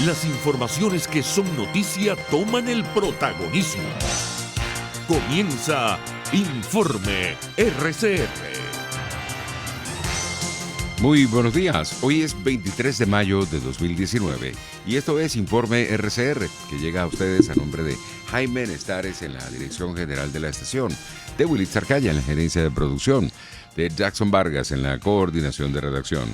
Las informaciones que son noticia toman el protagonismo. Comienza Informe RCR. Muy buenos días, hoy es 23 de mayo de 2019 y esto es Informe RCR, que llega a ustedes a nombre de Jaime Nestares en la dirección general de la estación, de Willy Zarcaya en la gerencia de producción, de Jackson Vargas en la coordinación de redacción.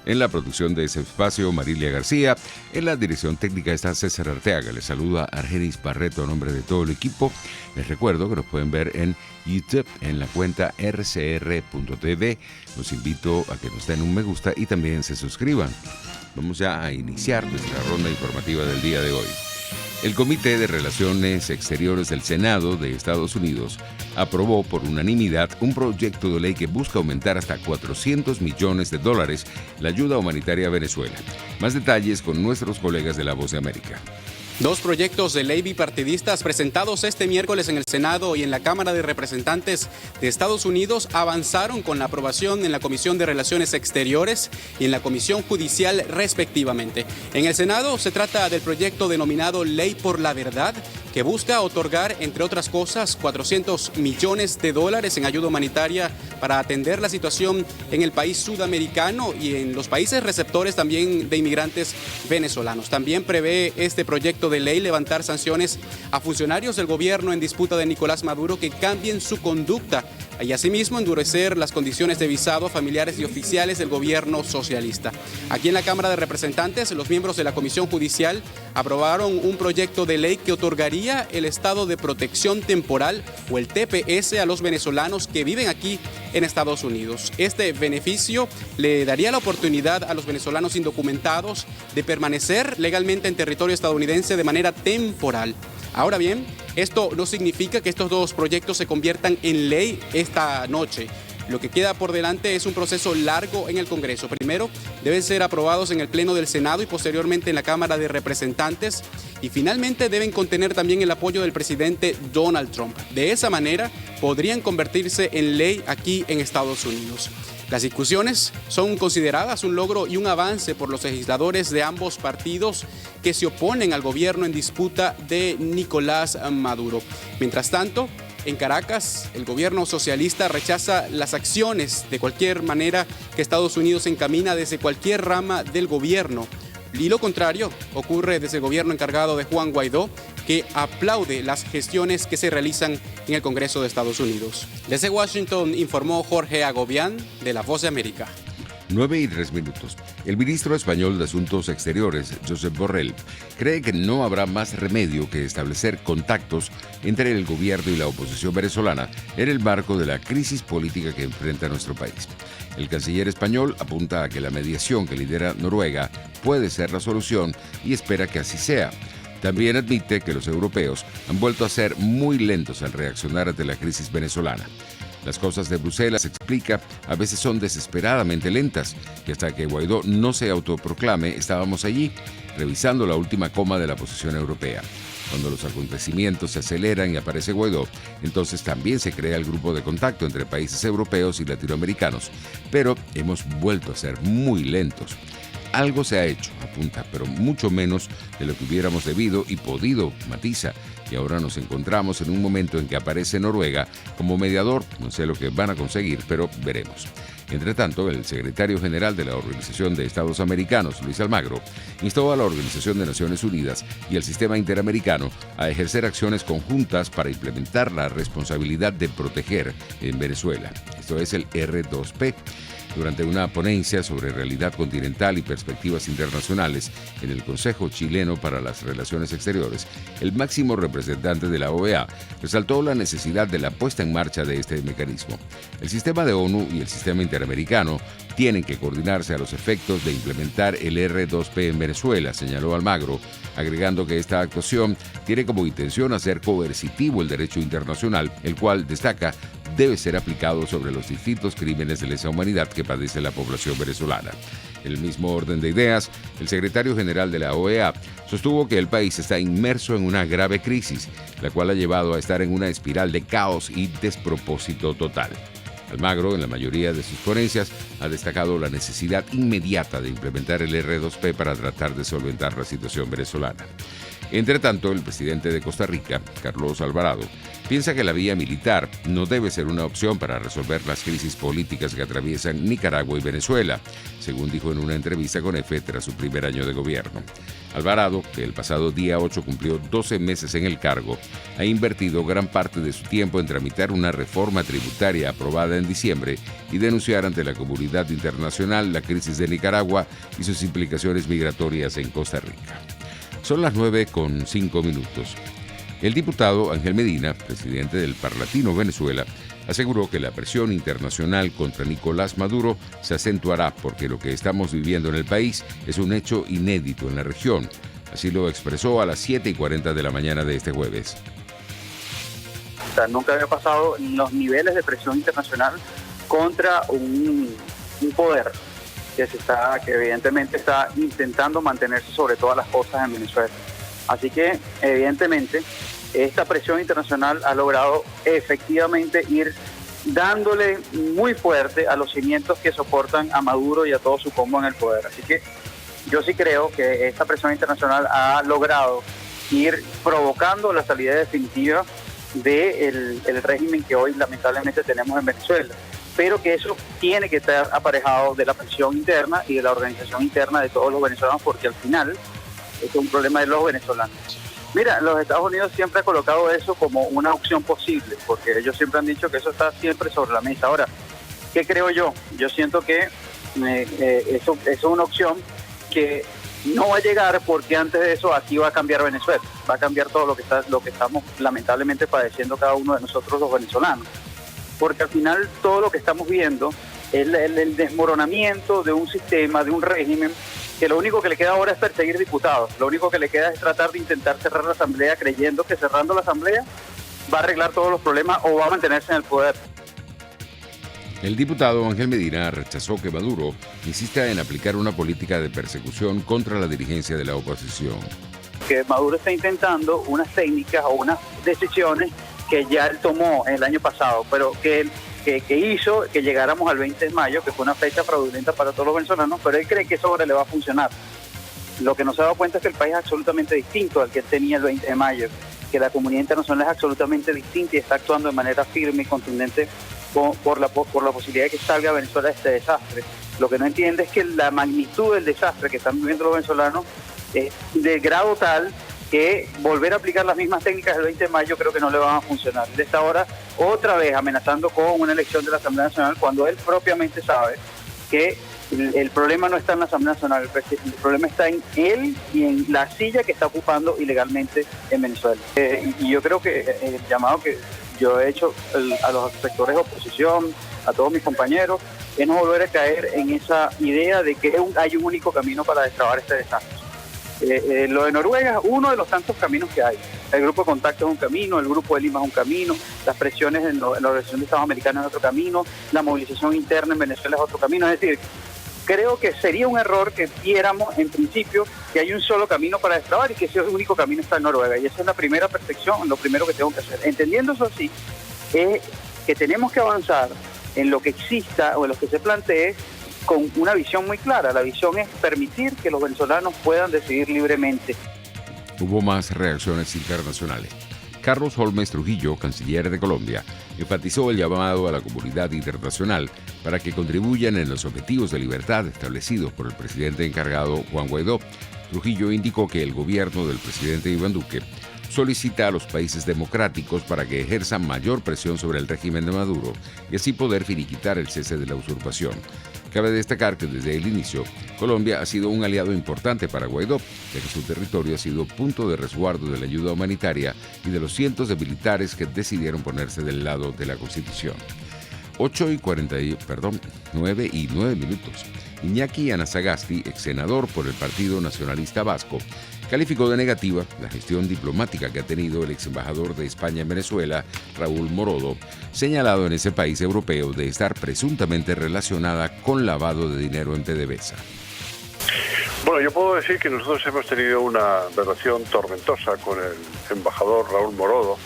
En la producción de ese espacio, Marilia García. En la dirección técnica está César Arteaga. Les saluda Argenis Barreto a nombre de todo el equipo. Les recuerdo que nos pueden ver en YouTube, en la cuenta rcr.tv. Los invito a que nos den un me gusta y también se suscriban. Vamos ya a iniciar nuestra ronda informativa del día de hoy. El Comité de Relaciones Exteriores del Senado de Estados Unidos aprobó por unanimidad un proyecto de ley que busca aumentar hasta $400 millones la ayuda humanitaria a Venezuela. Más detalles con nuestros colegas de La Voz de América. Dos proyectos de ley bipartidistas presentados este miércoles en el Senado y en la Cámara de Representantes de Estados Unidos avanzaron con la aprobación en la Comisión de Relaciones Exteriores y en la Comisión Judicial respectivamente. En el Senado se trata del proyecto denominado Ley por la Verdad, que busca otorgar, entre otras cosas, $400 millones en ayuda humanitaria para atender la situación en el país sudamericano y en los países receptores también de inmigrantes venezolanos. También prevé este proyecto de ley levantar sanciones a funcionarios del gobierno en disputa de Nicolás Maduro que cambien su conducta y asimismo endurecer las condiciones de visado a familiares y oficiales del gobierno socialista. Aquí en la Cámara de Representantes, los miembros de la Comisión Judicial aprobaron un proyecto de ley que otorgaría el estado de protección temporal o el TPS a los venezolanos que viven aquí en Estados Unidos. Este beneficio le daría la oportunidad a los venezolanos indocumentados de permanecer legalmente en territorio estadounidense de manera temporal. Ahora bien, esto no significa que estos dos proyectos se conviertan en ley esta noche. Lo que queda por delante es un proceso largo en el Congreso. Primero, deben ser aprobados en el Pleno del Senado y posteriormente en la Cámara de Representantes. Y finalmente deben contener también el apoyo del presidente Donald Trump. De esa manera, podrían convertirse en ley aquí en Estados Unidos. Las discusiones son consideradas un logro y un avance por los legisladores de ambos partidos que se oponen al gobierno en disputa de Nicolás Maduro. Mientras tanto, en Caracas, el gobierno socialista rechaza las acciones de cualquier manera que Estados Unidos encamina desde cualquier rama del gobierno. Y lo contrario ocurre desde el gobierno encargado de Juan Guaidó, que aplaude las gestiones que se realizan en el Congreso de Estados Unidos. Desde Washington informó Jorge Agobián de La Voz de América. 9:03. El ministro español de Asuntos Exteriores, Josep Borrell, cree que no habrá más remedio que establecer contactos entre el gobierno y la oposición venezolana en el marco de la crisis política que enfrenta nuestro país. El canciller español apunta a que la mediación que lidera Noruega puede ser la solución y espera que así sea. También admite que los europeos han vuelto a ser muy lentos al reaccionar ante la crisis venezolana. Las cosas de Bruselas, explica, a veces son desesperadamente lentas, y hasta que Guaidó no se autoproclame, estábamos allí, revisando la última coma de la posición europea. Cuando los acontecimientos se aceleran y aparece Guaidó, entonces también se crea el grupo de contacto entre países europeos y latinoamericanos, pero hemos vuelto a ser muy lentos. Algo se ha hecho, apunta, pero mucho menos de lo que hubiéramos debido y podido, matiza. Y ahora nos encontramos en un momento en que aparece Noruega como mediador. No sé lo que van a conseguir, pero veremos. Entre tanto, el secretario general de la Organización de Estados Americanos, Luis Almagro, instó a la Organización de Naciones Unidas y al sistema interamericano a ejercer acciones conjuntas para implementar la responsabilidad de proteger en Venezuela. Esto es el R2P. Durante una ponencia sobre realidad continental y perspectivas internacionales en el Consejo Chileno para las Relaciones Exteriores, el máximo representante de la OEA resaltó la necesidad de la puesta en marcha de este mecanismo. El sistema de ONU y el sistema interamericano tienen que coordinarse a los efectos de implementar el R2P en Venezuela, señaló Almagro, agregando que esta actuación tiene como intención hacer coercitivo el derecho internacional, el cual, destaca, debe ser aplicado sobre los distintos crímenes de lesa humanidad que padece la población venezolana. En el mismo orden de ideas, el secretario general de la OEA sostuvo que el país está inmerso en una grave crisis, la cual ha llevado a estar en una espiral de caos y despropósito total. Almagro, en la mayoría de sus ponencias, ha destacado la necesidad inmediata de implementar el R2P para tratar de solventar la situación venezolana. Entre tanto, el presidente de Costa Rica, Carlos Alvarado, piensa que la vía militar no debe ser una opción para resolver las crisis políticas que atraviesan Nicaragua y Venezuela, según dijo en una entrevista con EFE tras su primer año de gobierno. Alvarado, que el pasado día 8 cumplió 12 meses en el cargo, ha invertido gran parte de su tiempo en tramitar una reforma tributaria aprobada en diciembre y denunciar ante la comunidad internacional la crisis de Nicaragua y sus implicaciones migratorias en Costa Rica. Son las 9:05. El diputado Ángel Medina, presidente del Parlatino Venezuela, aseguró que la presión internacional contra Nicolás Maduro se acentuará porque lo que estamos viviendo en el país es un hecho inédito en la región. Así lo expresó a las 7:40 de la mañana de este jueves. O sea, nunca había pasado los niveles de presión internacional contra un poder que evidentemente está intentando mantenerse sobre todas las cosas en Venezuela. Así que, evidentemente, esta presión internacional ha logrado efectivamente ir dándole muy fuerte a los cimientos que soportan a Maduro y a todo su combo en el poder. Así que yo sí creo que esta presión internacional ha logrado ir provocando la salida definitiva del régimen que hoy lamentablemente tenemos en Venezuela, pero que eso tiene que estar aparejado de la presión interna y de la organización interna de todos los venezolanos, porque al final es un problema de los venezolanos. Mira, los Estados Unidos siempre ha colocado eso como una opción posible, porque ellos siempre han dicho que eso está siempre sobre la mesa. Ahora, ¿qué creo yo? Yo siento que eso es una opción que no va a llegar, porque antes de eso aquí va a cambiar Venezuela, va a cambiar todo lo que estamos lamentablemente padeciendo cada uno de nosotros los venezolanos. Porque al final todo lo que estamos viendo es el desmoronamiento de un sistema, de un régimen, que lo único que le queda ahora es perseguir diputados. Lo único que le queda es tratar de intentar cerrar la asamblea, creyendo que cerrando la asamblea va a arreglar todos los problemas o va a mantenerse en el poder. El diputado Ángel Medina rechazó que Maduro insista en aplicar una política de persecución contra la dirigencia de la oposición. Que Maduro está intentando unas técnicas o unas decisiones que ya él tomó el año pasado, pero que hizo que llegáramos al 20 de mayo, que fue una fecha fraudulenta para todos los venezolanos, pero él cree que eso ahora le va a funcionar. Lo que no se ha dado cuenta es que el país es absolutamente distinto al que él tenía el 20 de mayo, que la comunidad internacional es absolutamente distinta y está actuando de manera firme y contundente por la posibilidad de que salga Venezuela de este desastre. Lo que no entiende es que la magnitud del desastre que están viviendo los venezolanos es de grado tal que volver a aplicar las mismas técnicas del 20 de mayo creo que no le van a funcionar. Él está ahora otra vez amenazando con una elección de la Asamblea Nacional cuando él propiamente sabe que el problema no está en la Asamblea Nacional, el problema está en él y en la silla que está ocupando ilegalmente en Venezuela. Y yo creo que el llamado que yo he hecho a los sectores de oposición, a todos mis compañeros, es no volver a caer en esa idea de que hay un único camino para destrabar este desastre. Lo de Noruega es uno de los tantos caminos que hay. El grupo de contacto es un camino, el grupo de Lima es un camino, las presiones en la Organización de Estados Americanos es otro camino, la movilización interna en Venezuela es otro camino. Es decir, creo que sería un error que viéramos en principio que hay un solo camino para destrabar y que ese único camino está en Noruega. Y esa es la primera percepción, lo primero que tengo que hacer. Entendiendo eso así, es que tenemos que avanzar en lo que exista o en lo que se plantee con una visión muy clara. La visión es permitir que los venezolanos puedan decidir libremente. Hubo más reacciones internacionales. Carlos Holmes Trujillo, canciller de Colombia, enfatizó el llamado a la comunidad internacional para que contribuyan en los objetivos de libertad establecidos por el presidente encargado Juan Guaidó. Trujillo indicó que el gobierno del presidente Iván Duque solicita a los países democráticos para que ejerzan mayor presión sobre el régimen de Maduro y así poder finiquitar el cese de la usurpación. Cabe destacar que desde el inicio, Colombia ha sido un aliado importante para Guaidó, ya que su territorio ha sido punto de resguardo de la ayuda humanitaria y de los cientos de militares que decidieron ponerse del lado de la Constitución. 9:09. Iñaki Anasagasti, ex senador por el Partido Nacionalista Vasco, calificó de negativa la gestión diplomática que ha tenido el ex embajador de España en Venezuela, Raúl Morodo, señalado en ese país europeo de estar presuntamente relacionada con lavado de dinero en PDVSA. Bueno, yo puedo decir que nosotros hemos tenido una relación tormentosa con el embajador Raúl Morodo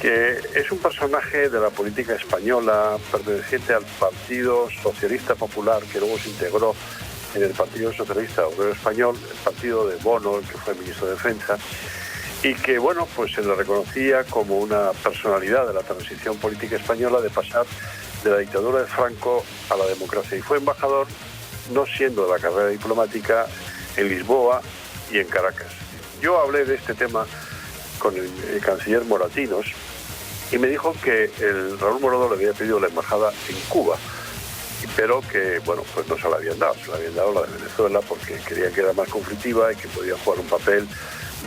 que es un personaje de la política española perteneciente al Partido Socialista Popular, que luego se integró en el Partido Socialista Obrero Español, el partido de Bono, el que fue ministro de Defensa, y que, bueno, pues se le reconocía como una personalidad de la transición política española de pasar de la dictadura de Franco a la democracia. Y fue embajador, no siendo de la carrera diplomática, en Lisboa y en Caracas. Yo hablé de este tema con el canciller Moratinos y me dijo que el Raúl Morodo le había pedido la embajada en Cuba, pero que, bueno, pues no se la habían dado. Se la habían dado la de Venezuela porque querían que era más conflictiva y que podía jugar un papel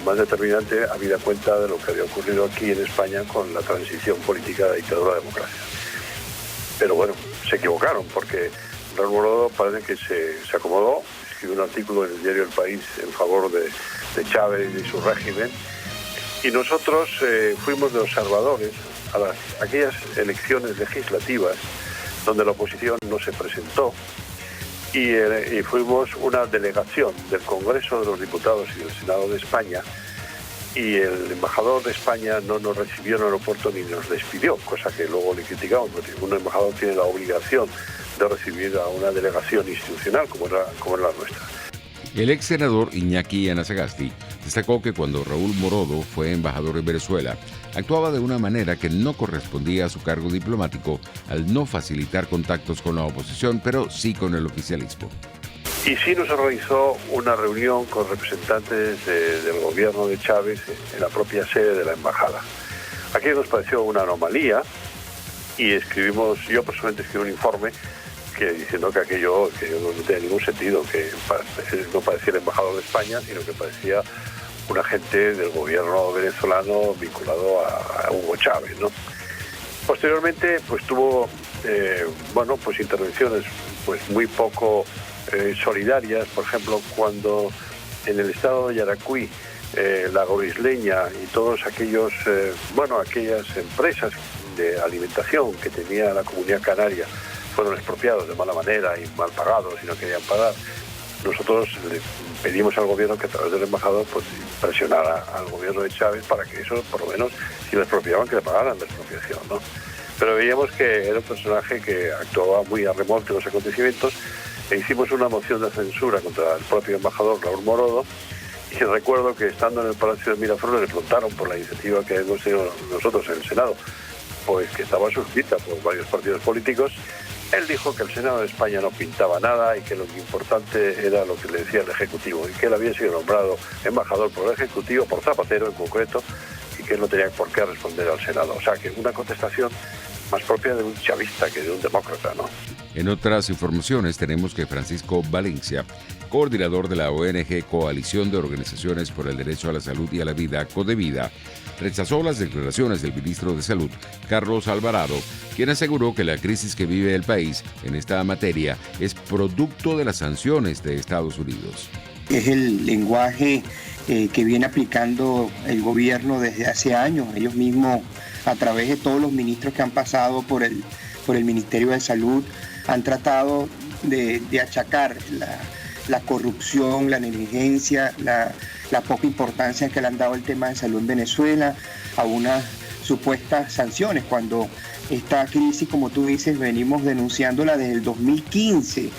más determinante habida cuenta de lo que había ocurrido aquí en España con la transición política de dictadura a democracia. Pero bueno, se equivocaron porque Raúl Morodo parece que se acomodó, escribió un artículo en el diario El País en favor de Chávez y su régimen, y nosotros fuimos de observadores a aquellas elecciones legislativas donde la oposición no se presentó, y fuimos una delegación del Congreso de los Diputados y del Senado de España, y el embajador de España no nos recibió en el aeropuerto ni nos despidió, cosa que luego le criticamos, porque un embajador tiene la obligación de recibir a una delegación institucional como era la nuestra. El ex senador Iñaki Anasagasti destacó que cuando Raúl Morodo fue embajador en Venezuela, actuaba de una manera que no correspondía a su cargo diplomático al no facilitar contactos con la oposición, pero sí con el oficialismo. Y sí nos organizó una reunión con representantes del gobierno de Chávez en la propia sede de la embajada. Aquí nos pareció una anomalía y yo personalmente escribí un informe diciendo que aquello que no tenía ningún sentido, que no parecía el embajador de España, sino que parecía un agente del gobierno venezolano vinculado a Hugo Chávez, ¿no? Posteriormente, pues tuvo pues intervenciones pues muy poco solidarias. Por ejemplo, cuando en el estado de Yaracuy la Gorisleña y todos aquellas empresas de alimentación que tenía la Comunidad Canaria fueron expropiados de mala manera y mal pagados y no querían pagar, nosotros le pedimos al gobierno que a través del embajador pues presionara al gobierno de Chávez para que eso, por lo menos, si lo expropiaban, que le pagaran la expropiación, ¿no? Pero veíamos que era un personaje que actuaba muy a remolque de los acontecimientos e hicimos una moción de censura contra el propio embajador Raúl Morodo, y recuerdo que estando en el Palacio de Miraflores le preguntaron por la iniciativa que hemos tenido nosotros en el Senado, pues que estaba suscrita por varios partidos políticos. Él dijo que el Senado de España no pintaba nada y que lo importante era lo que le decía el Ejecutivo, y que él había sido nombrado embajador por el Ejecutivo, por Zapatero en concreto, y que él no tenía por qué responder al Senado. O sea, que una contestación más propia de un chavista que de un demócrata, ¿no? En otras informaciones tenemos que Francisco Valencia, coordinador de la ONG Coalición de Organizaciones por el Derecho a la Salud y a la Vida, Codevida, rechazó las declaraciones del ministro de Salud, Carlos Alvarado, quien aseguró que la crisis que vive el país en esta materia es producto de las sanciones de Estados Unidos. Es el lenguaje que viene aplicando el gobierno desde hace años. Ellos mismos, a través de todos los ministros que han pasado por el Ministerio de Salud, han tratado de achacar la corrupción, la negligencia, la poca importancia que le han dado el tema de salud en Venezuela a unas supuestas sanciones, cuando esta crisis, como tú dices, venimos denunciándola desde el 2015,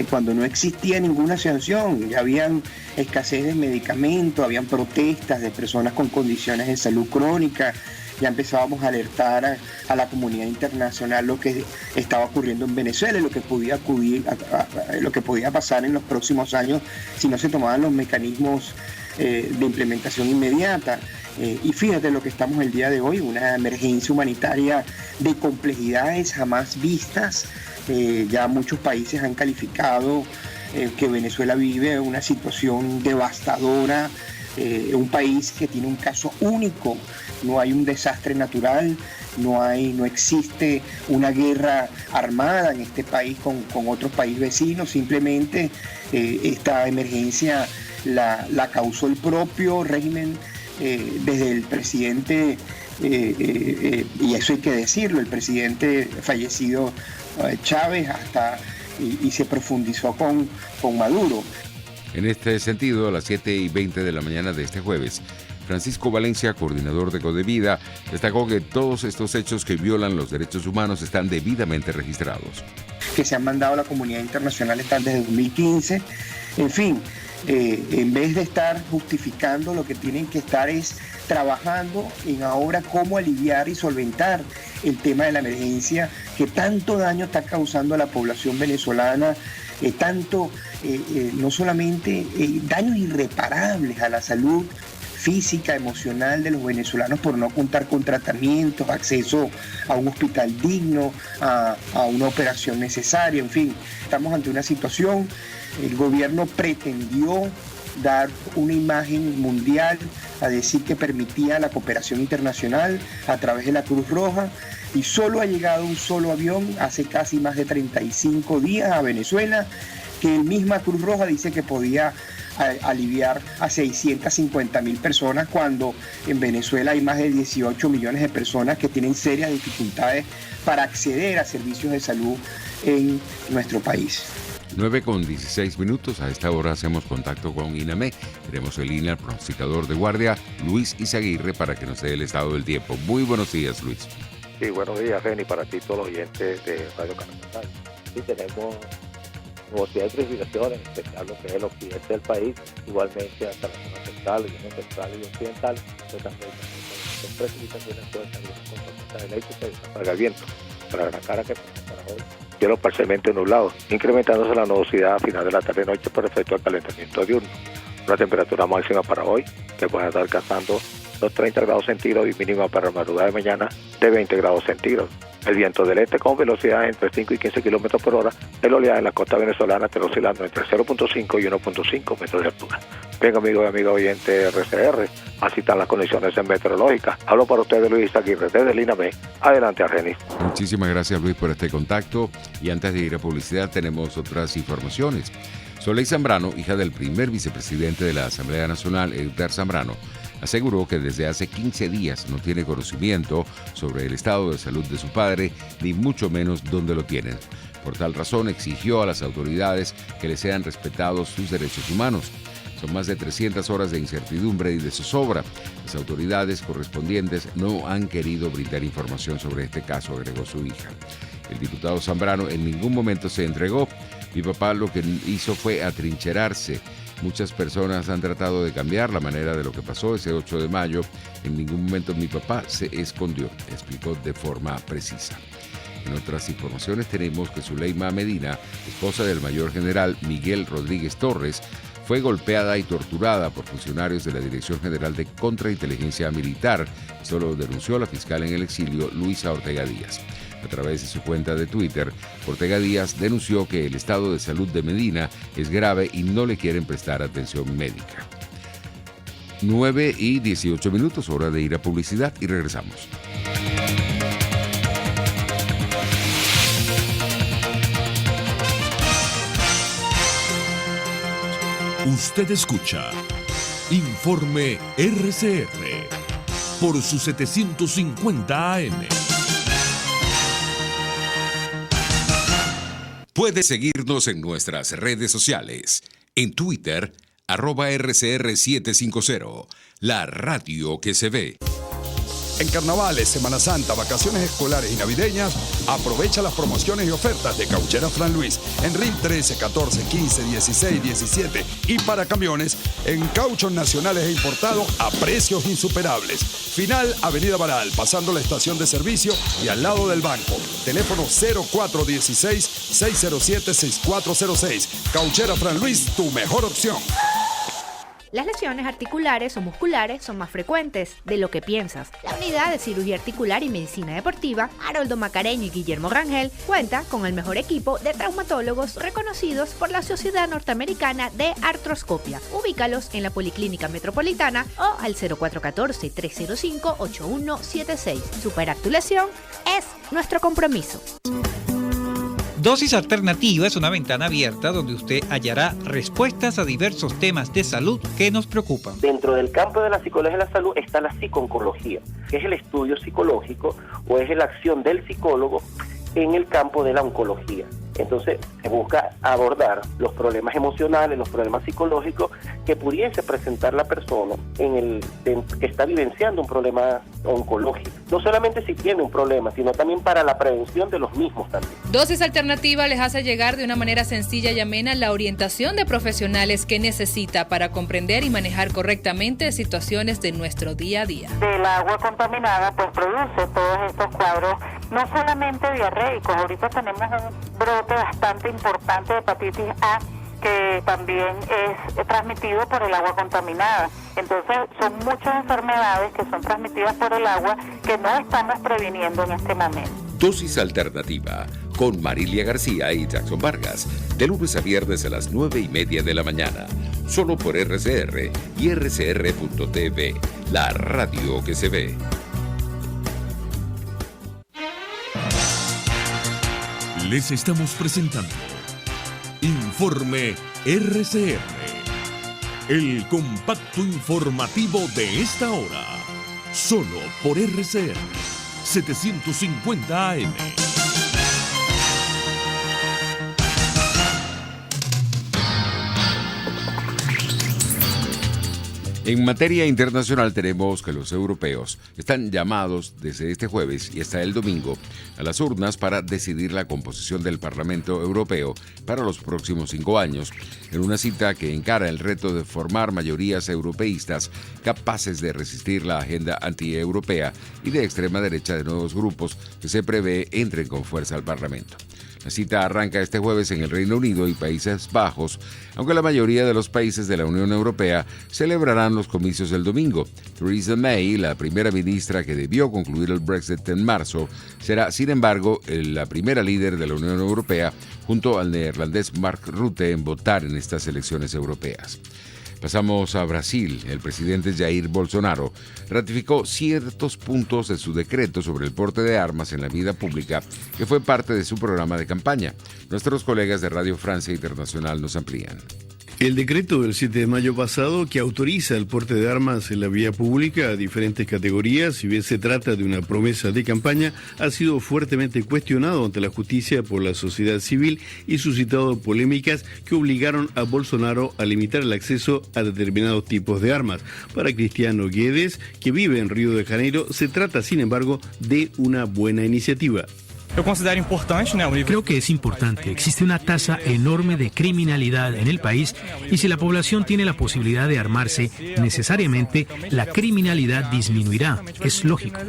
cuando no existía ninguna sanción. Ya habían escasez de medicamentos, habían protestas de personas con condiciones de salud crónica. Ya empezábamos a alertar a la comunidad internacional lo que estaba ocurriendo en Venezuela y lo que podía pasar en los próximos años si no se tomaban los mecanismos de implementación inmediata. Y fíjate lo que estamos el día de hoy, una emergencia humanitaria de complejidades jamás vistas. Ya muchos países han calificado que Venezuela vive una situación devastadora, un país que tiene un caso único. No hay un desastre natural, no existe una guerra armada en este país con otros países vecinos. Simplemente esta emergencia la causó el propio régimen, desde el presidente, y eso hay que decirlo, el presidente fallecido Chávez, y se profundizó con Maduro. En este sentido, a las 7:20 de la mañana de este jueves, Francisco Valencia, coordinador de Codevida, destacó que todos estos hechos que violan los derechos humanos están debidamente registrados. Que se han mandado a la comunidad internacional están desde 2015. En fin, en vez de estar justificando, lo que tienen que estar es trabajando en ahora cómo aliviar y solventar el tema de la emergencia que tanto daño está causando a la población venezolana, no solamente daños irreparables a la salud física, emocional de los venezolanos por no contar con tratamientos, acceso a un hospital digno, a una operación necesaria, en fin, estamos ante una situación. El gobierno pretendió dar una imagen mundial a decir que permitía la cooperación internacional a través de la Cruz Roja y solo ha llegado un solo avión hace casi más de 35 días a Venezuela, que el misma Cruz Roja dice que podía aliviar a 650.000 personas cuando en Venezuela hay más de 18 millones de personas que tienen serias dificultades para acceder a servicios de salud en nuestro país. 9:16. A esta hora hacemos contacto con INAME. Tenemos en línea al pronosticador de guardia, Luis Izaguirre, para que nos dé el estado del tiempo. Muy buenos días, Luis. Sí, buenos días, Reni, para ti y todos los oyentes de Radio Caracas. Sí, tenemos nubosidad de precipitaciones, en especial lo que es el occidente del país, igualmente hasta la zona central, y occidental, pero también con precipitaciones pueden salir con tormentas eléctricas y apaga el viento. Para Gran Caracas, para hoy, cielo parcialmente nublado, incrementándose la nubosidad a final de la tarde-noche por efecto del calentamiento diurno. Una temperatura máxima para hoy que puede estar alcanzando los 30 grados centígrados y mínima para la madrugada de mañana de 20 grados centígrados. El viento del este con velocidad entre 5 y 15 kilómetros por hora. El oleaje en la costa venezolana estará oscilando entre 0.5 y 1.5 metros de altura. Bien, amigos y amigas oyentes de RCR, así están las condiciones meteorológicas. Hablo para ustedes, Luis Aguirre, desde el INAME. Adelante, Argenis. Muchísimas gracias, Luis, por este contacto. Y antes de ir a publicidad, tenemos otras informaciones. Soleil Zambrano, hija del primer vicepresidente de la Asamblea Nacional, Edgar Zambrano, aseguró que desde hace 15 días no tiene conocimiento sobre el estado de salud de su padre, ni mucho menos dónde lo tienen. Por tal razón, exigió a las autoridades que le sean respetados sus derechos humanos. Son más de 300 horas de incertidumbre y de zozobra. Las autoridades correspondientes no han querido brindar información sobre este caso, agregó su hija. El diputado Zambrano en ningún momento se entregó. Mi papá lo que hizo fue atrincherarse. Muchas personas han tratado de cambiar la manera de lo que pasó ese 8 de mayo. En ningún momento mi papá se escondió, explicó de forma precisa. En otras informaciones tenemos que Zuleima Medina, esposa del mayor general Miguel Rodríguez Torres, fue golpeada y torturada por funcionarios de la Dirección General de Contrainteligencia Militar. Esto lo denunció la fiscal en el exilio, Luisa Ortega Díaz. A través de su cuenta de Twitter, Ortega Díaz denunció que el estado de salud de Medina es grave y no le quieren prestar atención médica. 9:18, hora de ir a publicidad y regresamos. Usted escucha Informe RCR por su 750 AM. Puede seguirnos en nuestras redes sociales. En Twitter, @RCR750, la radio que se ve. En carnavales, Semana Santa, vacaciones escolares y navideñas, aprovecha las promociones y ofertas de Cauchera Fran Luis en RIM 13, 14, 15, 16, 17 y para camiones en cauchos nacionales e importados a precios insuperables. Final Avenida Baral, pasando la estación de servicio y al lado del banco. Teléfono 0416-607-6406. Cauchera Fran Luis, tu mejor opción. Las lesiones articulares o musculares son más frecuentes de lo que piensas. La Unidad de Cirugía Articular y Medicina Deportiva, Haroldo Macareño y Guillermo Rangel, cuenta con el mejor equipo de traumatólogos reconocidos por la Sociedad Norteamericana de Artroscopia. Ubícalos en la Policlínica Metropolitana o al 0414-305-8176. Superar tu lesión es nuestro compromiso. Dosis Alternativa es una ventana abierta donde usted hallará respuestas a diversos temas de salud que nos preocupan. Dentro del campo de la psicología de la salud está la psico-oncología, que es el estudio psicológico o es la acción del psicólogo en el campo de la oncología. Entonces se busca abordar los problemas emocionales, los problemas psicológicos que pudiese presentar la persona que está vivenciando un problema oncológico. No solamente si tiene un problema, sino también para la prevención de los mismos también. Dosis Alternativa les hace llegar de una manera sencilla y amena la orientación de profesionales que necesita para comprender y manejar correctamente situaciones de nuestro día a día. El agua contaminada pues produce todos estos cuadros, no solamente diarreicos, ahorita tenemos un brote bastante importante de hepatitis A que también es transmitido por el agua contaminada. Entonces son muchas enfermedades que son transmitidas por el agua que no estamos previniendo en este momento. Dosis Alternativa con Marilia García y Jackson Vargas, de lunes a viernes a las 9:30 de la mañana, solo por RCR y rcr.tv, la radio que se ve. Les estamos presentando Informe RCR, el compacto informativo de esta hora, solo por RCR 750 AM. En materia internacional tenemos que los europeos están llamados desde este jueves y hasta el domingo a las urnas para decidir la composición del Parlamento Europeo para los próximos 5 años, en una cita que encara el reto de formar mayorías europeístas capaces de resistir la agenda antieuropea y de extrema derecha de nuevos grupos que se prevé entren con fuerza al Parlamento. La cita arranca este jueves en el Reino Unido y Países Bajos, aunque la mayoría de los países de la Unión Europea celebrarán los comicios el domingo. Theresa May, la primera ministra que debió concluir el Brexit en marzo, será, sin embargo, la primera líder de la Unión Europea, junto al neerlandés Mark Rutte, en votar en estas elecciones europeas. Pasamos a Brasil. El presidente Jair Bolsonaro ratificó ciertos puntos de su decreto sobre el porte de armas en la vida pública, que fue parte de su programa de campaña. Nuestros colegas de Radio Francia Internacional nos amplían. El decreto del 7 de mayo pasado que autoriza el porte de armas en la vía pública a diferentes categorías, si bien se trata de una promesa de campaña, ha sido fuertemente cuestionado ante la justicia por la sociedad civil y suscitado polémicas que obligaron a Bolsonaro a limitar el acceso a determinados tipos de armas. Para Cristiano Guedes, que vive en Río de Janeiro, se trata, sin embargo, de una buena iniciativa. Creo que es importante. Existe una tasa enorme de criminalidad en el país y si la población tiene la posibilidad de armarse, necesariamente la criminalidad disminuirá. Es lógico.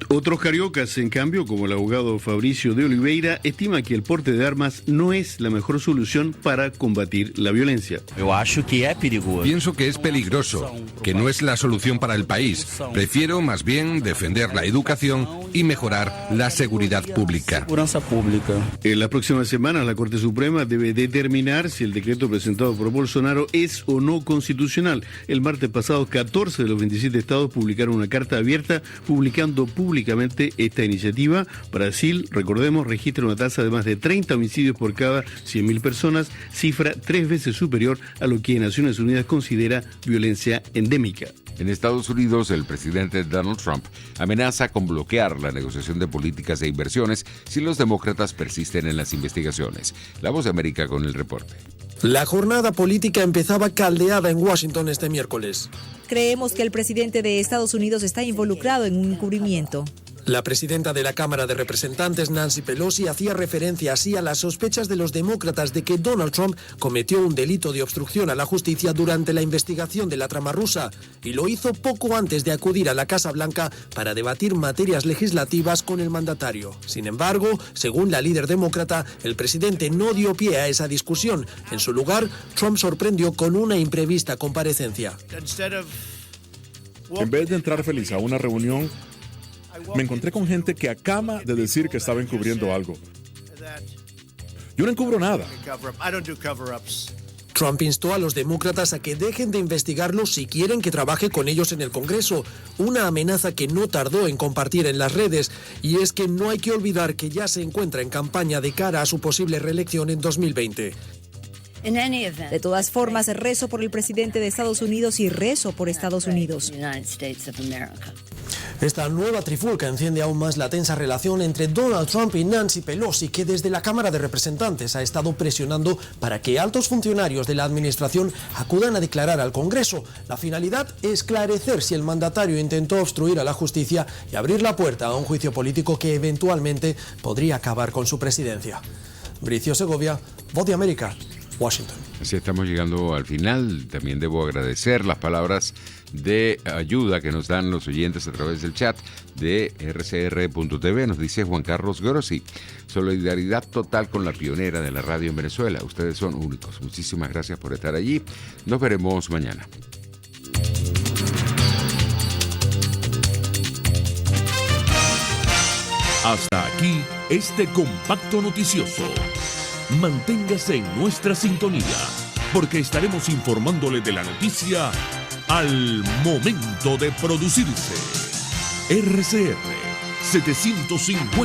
Otros cariocas, en cambio, como el abogado Fabricio de Oliveira, estima que el porte de armas no es la mejor solución para combatir la violencia. Pienso que es peligroso, que no es la solución para el país. Prefiero más bien defender la educación y mejorar la seguridad pública. En la próxima semana, la Corte Suprema debe determinar si el decreto presentado por Bolsonaro es o no constitucional. El martes pasado, 14 de los 27 estados publicaron una carta abierta publicando públicamente esta iniciativa. Brasil, recordemos, registra una tasa de más de 30 homicidios por cada 100.000 personas, cifra 3 veces superior a lo que Naciones Unidas considera violencia endémica. En Estados Unidos, el presidente Donald Trump amenaza con bloquear la negociación de políticas e inversiones si los demócratas persisten en las investigaciones. La Voz de América con el reporte. La jornada política empezaba caldeada en Washington este miércoles. Creemos que el presidente de Estados Unidos está involucrado en un encubrimiento. La presidenta de la Cámara de Representantes, Nancy Pelosi, hacía referencia así a las sospechas de los demócratas de que Donald Trump cometió un delito de obstrucción a la justicia durante la investigación de la trama rusa y lo hizo poco antes de acudir a la Casa Blanca para debatir materias legislativas con el mandatario. Sin embargo, según la líder demócrata, el presidente no dio pie a esa discusión. En su lugar, Trump sorprendió con una imprevista comparecencia. En vez de entrar feliz a una reunión, me encontré con gente que acaba de decir que estaba encubriendo algo. Yo no encubro nada. Trump instó a los demócratas a que dejen de investigarlo si quieren que trabaje con ellos en el Congreso, una amenaza que no tardó en compartir en las redes, y es que no hay que olvidar que ya se encuentra en campaña de cara a su posible reelección en 2020. De todas formas, rezo por el presidente de Estados Unidos y rezo por Estados Unidos. Esta nueva trifulca enciende aún más la tensa relación entre Donald Trump y Nancy Pelosi, que desde la Cámara de Representantes ha estado presionando para que altos funcionarios de la administración acudan a declarar al Congreso. La finalidad es esclarecer si el mandatario intentó obstruir a la justicia y abrir la puerta a un juicio político que eventualmente podría acabar con su presidencia. Bricio Segovia, Voz de América, Washington. Así estamos llegando al final. También debo agradecer las palabras de ayuda que nos dan los oyentes a través del chat de rcr.tv. Nos dice Juan Carlos Grossi: solidaridad total con la pionera de la radio en Venezuela. Ustedes son únicos. Muchísimas gracias por estar allí. Nos veremos mañana. Hasta aquí este compacto noticioso. Manténgase en nuestra sintonía, porque estaremos informándole de la noticia al momento de producirse. RCR 750